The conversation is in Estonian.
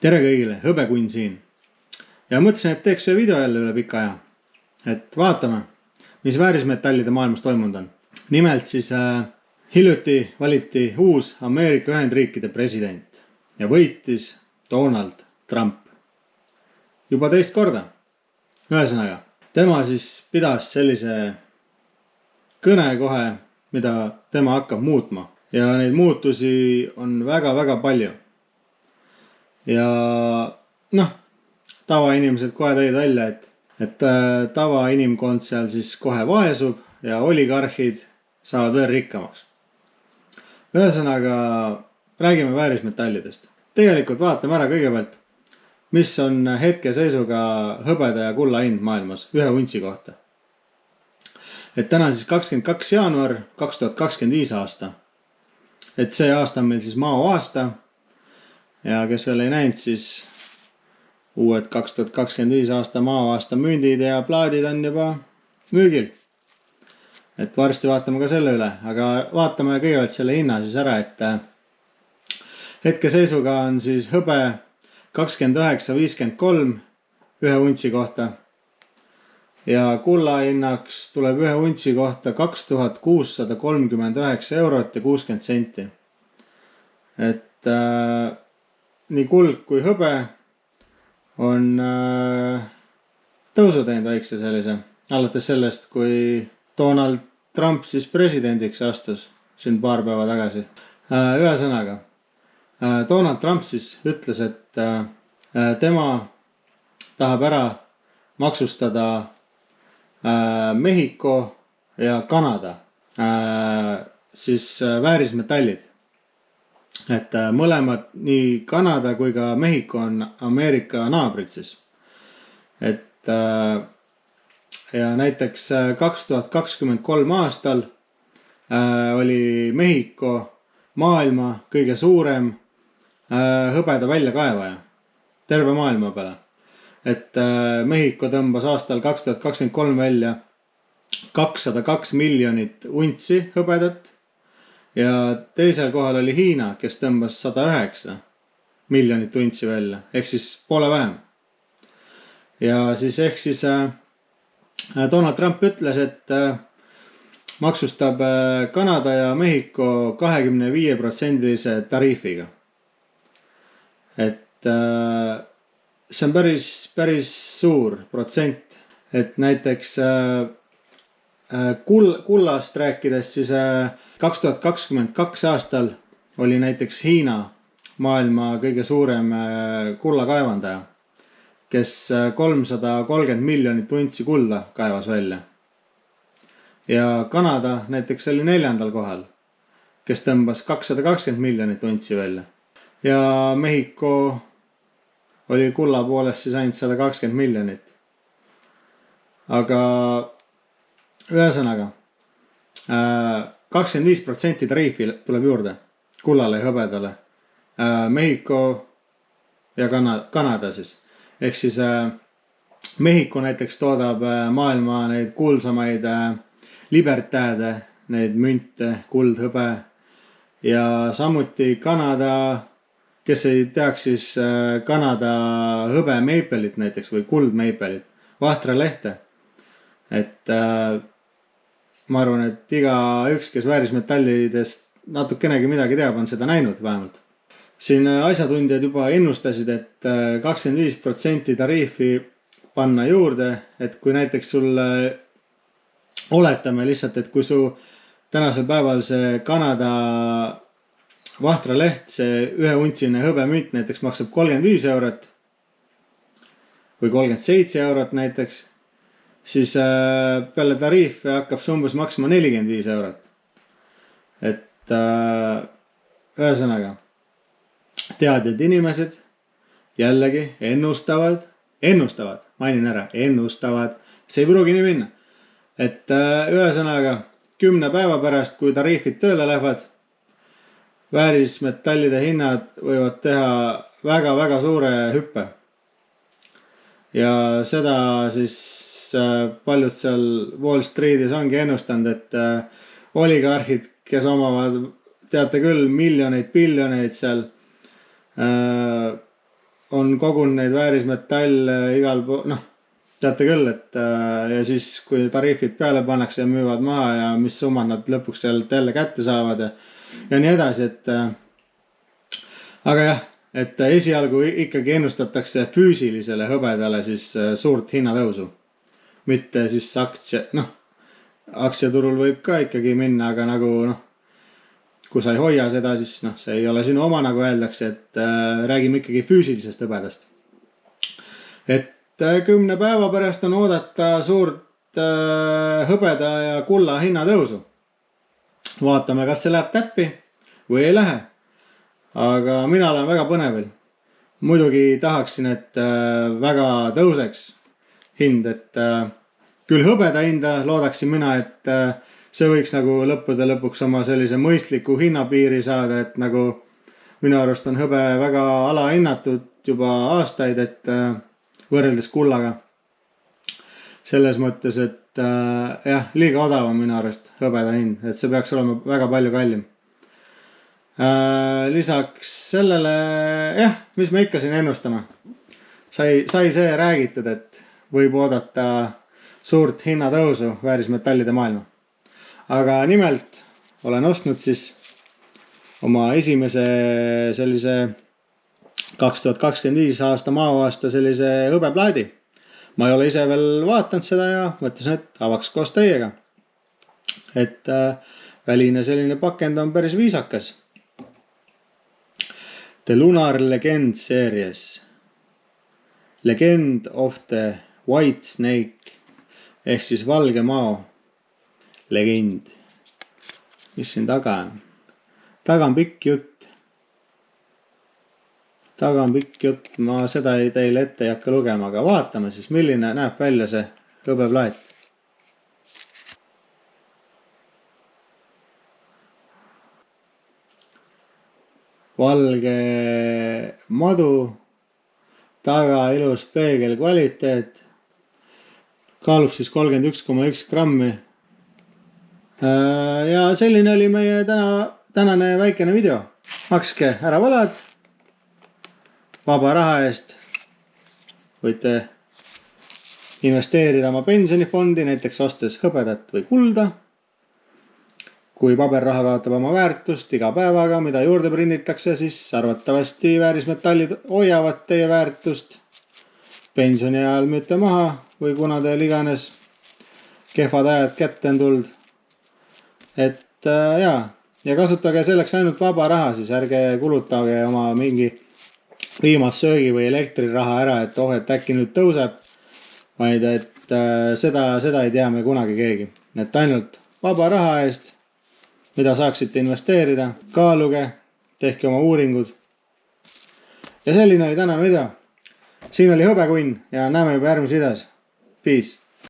Tere kõigile, Hõbekunn siin. Ja mõtlesin, et teeks ühe video jälle üle pika aja. Et vaatame, mis väärismetallide maailmas toimunud on. Nimelt siis hiljuti valiti uus Ameerika Ühendriikide president ja võitis Donald Trump. Juba teist korda. Ühesõnaga, tema siis pidas sellise kõne kohe, mida tema hakkab muutma. Ja neid muutusi on väga-väga palju. Ja tavainimesed kohe tõid välja, et tavainimkond seal siis kohe vaesub ja oligarhid saavad veel rikkamaks. Ühesõnaga, räägime väärismetallidest. Tegelikult vaatame ära kõigepealt, mis on hetkeseisuga hõbeda ja kulla hind maailmas ühe untsi kohta. Et täna siis 22. jaanuar 2025 aasta. Et see aasta on meil siis mao aasta. Ja kes veel ei näinud, siis uued 2025 aasta mao aasta mündid ja plaadid on juba müügil. Et varsti vaatame ka selle üle, aga vaatame kõigepealt selle hinna siis ära, et hetkeseisuga on siis hõbe 29,53 ühe untsi kohta. Ja kulla hinnaks tuleb ühe untsi kohta 2639 eurot ja 60 senti. Et nii kuld kui hõbe on tõusu teinud väikse sellise. Alates sellest, kui Donald Trump siis presidendiks astus siin paar päeva tagasi. Ühesõnaga, Donald Trump siis ütles, et tema tahab ära maksustada Mehhiko ja Kanada siis väärismetallid. Et mõlemad, nii Kanada kui ka Mehhiko on Ameerika naabrid siis. Et ja näiteks 2023 aastal oli Mehhiko maailma kõige suurem hõbeda väljakaevaja terve maailma peale. Et Mehhiko tõmbas aastal 2023 välja 202 miljonit untsi hõbedat. Ja teisel kohal oli Hiina, kes tõmbas 109 miljonit untsi välja, ehk siis poole vähem. Ja siis ehk siis Donald Trump ütles, et maksustab Kanada ja Mehhiko 25% tariifiga. Et see on päris suur protsent, et näiteks kullast rääkides siis 2022 aastal oli näiteks Hiina maailma kõige suurem kullakaevandaja, kes 330 miljonit untsi kulda kaevas välja. Ja Kanada näiteks oli 4. kohal, kes tõmbas 220 miljonit untsi välja. Ja Mehhiko oli kulla poolest siis ainult 120 miljonit. Aga ühesõnaga, 25% tariifi tuleb juurde kullale ja hõbedale. Mehhiko ja Kanada siis. Ehk siis Mehhiko näiteks toodab maailma neid kuulsamaid libertääde, neid münte, kuld, hõbe. Ja samuti Kanada, kes ei teaks siis Kanada hõbe meipelit näiteks või kuld meipelit, vahtra lehte. Et ma arvan, et igaüks, kes väärismetallidest natukenegi midagi teab, on seda näinud vähemalt. Siin asjatundjad juba ennustasid, et 25% tariifi panna juurde, et kui näiteks sulle oletame lihtsalt, et kui su tänasel päeval see Kanada vahtra leht, see ühe untsine hõbemünt näiteks maksab 35 eurot või 37 eurot näiteks, siis peale tariifi hakkab see umbes maksma 45 eurot. Et ühesõnaga, teadjad inimesed jällegi ennustavad, mainin ära, ennustavad, see ei pruugi nii minna. Et ühesõnaga, 10 päeva pärast, kui tariifid tööle lähevad, väärismetallide hinnad võivad teha väga-väga suure hüppe. Ja seda siis paljud seal Wall Streetis ongi ennustanud, et oligarhid, kes omavad, teate küll, miljoneid, biljoneid seal, on kogunud neid väärismetalle igal pool, noh, teate küll, et ja siis kui tariifid peale pannakse ja müüvad maha ja mis summad nad lõpuks sealt jälle kätte saavad ja nii edasi, aga jah, et esialgu ikkagi ennustatakse füüsilisele hõbedale siis suurt hinnatõusu. Mitte siis aktsiaturul võib ka ikkagi minna, aga nagu noh, kui sa ei hoia seda, siis noh, see ei ole sinu oma, nagu öeldakse, et räägime ikkagi füüsilisest hõbedast. Et 10 päeva pärast on oodata suurt hõbeda ja kulla hinnatõusu. Vaatame, kas see läheb täppi või ei lähe. Aga mina olen väga põnevil. Muidugi tahaksin, et väga tõuseks hind, et küll hõbeda hinda loodaksin mina, et see võiks nagu lõppude lõpuks oma sellise mõistliku hinnapiiri saada, et nagu minu arust on hõbe väga alahinnatud juba aastaid, et võrreldes kullaga. Selles mõttes, et jah, liiga odav on minu arust hõbeda hind, et see peaks olema väga palju kallim. Lisaks sellele, jah, mis me ikka siin ennustame. Sai see räägitud, et võib oodata suurt hinnatõusu väärismetallide maailma. Aga nimelt olen ostnud siis oma esimese sellise 2025 aasta maavaasta sellise hõbeplaadi. Ma ei ole ise veel vaatanud seda ja mõtlesin, et avaks koos teiega. Et väline selline pakend on päris viisakas. The Lunar Legend series. Legend of the White Snake ehk siis valge mao legend. Mis siin taga on? Taga on pikk jutt. Ma seda teile ette ei hakka lugema, aga vaatame siis, milline näeb välja see hõbeplaat. Valge madu, taga ilus peegel kvaliteet, kaalub siis 31,1 grammi. Ja selline oli meie tänane väikene video. Makske ära võlad vaba raha eest. Võite investeerida oma pensionifondi, näiteks ostes hõbedat või kulda. Kui paberraha kaotab oma väärtust iga päevaga, mida juurde prinditakse, siis arvatavasti väärismetallid hoiavad teie väärtust. Pensioni ajal müüte maha või kuna teil iganes kehvad ajad kätte on tuld. Et ja kasutage selleks ainult vaba raha, siis ärge kulutage oma mingi viimast söögi või elektriraha ära, et et äkki nüüd tõuseb. Vaid et seda ei tea me kunagi keegi. Et ainult vaba raha eest, mida saaksite investeerida, kaaluge, tehke oma uuringud. Ja selline oli tänane video. Siin oli hõbekunn ja näeme juba järgmises videos. Peace!